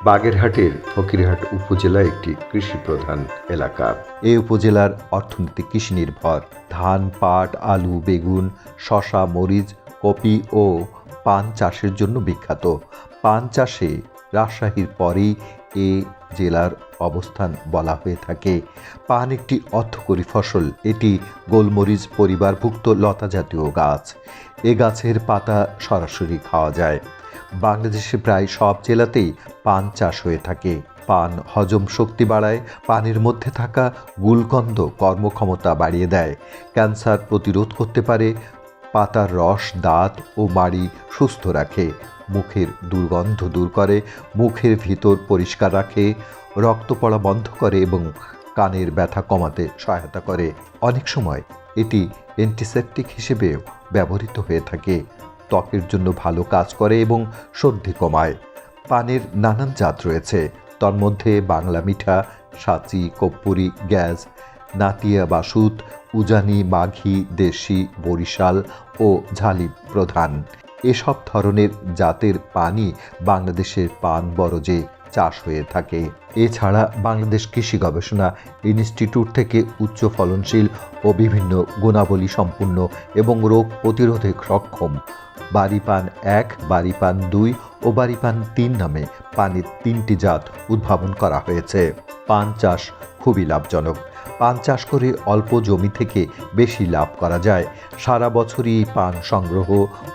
বাগেরহাটের ফকিরহাট উপজেলা একটি কৃষি প্রধান এলাকা। এই উপজেলার অর্থনীতি কৃষি নির্ভর। ধান, পাট, আলু, বেগুন, শসা, মরিচ, কপি ও পান চাষের জন্য বিখ্যাত। পান চাষে রাজশাহীর পরেই এ জেলার অবস্থান বলা হয়ে থাকে। পান একটি অর্থকরী ফসল। এটি গোলমরিচ পরিবারভুক্ত লতা জাতীয় গাছ। এ গাছের পাতা সরাসরি খাওয়া যায়। বাংলাদেশে প্রায় সব জেলাতেই পান চাষ হয়ে থাকে। পান হজম শক্তি বাড়ায়। পানের মধ্যে থাকা গুলকন্দ কর্মক্ষমতা বাড়িয়ে দেয়। ক্যান্সার প্রতিরোধ করতে পারে। পাতার রস দাঁত ও মাড়ি সুস্থ রাখে। মুখের দুর্গন্ধ দূর করে। মুখের ভিতর পরিষ্কার রাখে। রক্ত পড়া বন্ধ করে এবং কানের ব্যথা কমাতে সহায়তা করে। অনেক সময় এটি অ্যান্টিসেপটিক হিসেবেও ব্যবহৃত হয়ে থাকে। ত্বকের জন্য ভালো কাজ করে এবং সর্দি কমায়। পানের নানান জাত রয়েছে। তন্মধ্যে বাংলা মিঠা, সাঁচি, কর্পূরী, গ্যাস, নাতিয়া বাসুদ, উজানি, মাঘি, দেশি, বরিশাল ও ঝালি প্রধান। এসব ধরনের জাতের পানই বাংলাদেশের পান বরজে চাষ হয়ে থাকে। এছাড়া বাংলাদেশ কৃষি গবেষণা ইনস্টিটিউট থেকে উচ্চ ফলনশীল ও বিভিন্ন গুণাবলী সম্পন্ন এবং রোগ প্রতিরোধে সক্ষম বাড়ি পান 1, বাড়ি পান 2 ও বাড়ি পান 3 নামে পানের 3টি জাত উদ্ভাবন করা হয়েছে। পান চাষ খুবই লাভজনক। পান চাষ করে অল্প জমি থেকে বেশি লাভ করা যায়। সারা বছরই পান সংগ্রহ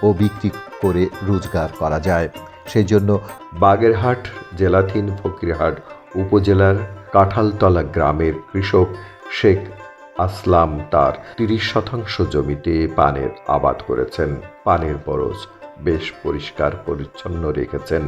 ও বিক্রি করে রোজগার করা যায়। সেই জন্য বাগেরহাট জেলাধীন ফকিরহাট উপজেলার কাঁঠালতলা গ্রামের কৃষক শেখ আসলাম তার 30% জমিতে পানের আবাদ করেছেন। পানের বরজ বেশ পরিষ্কার পরিচ্ছন্ন রেখেছেন।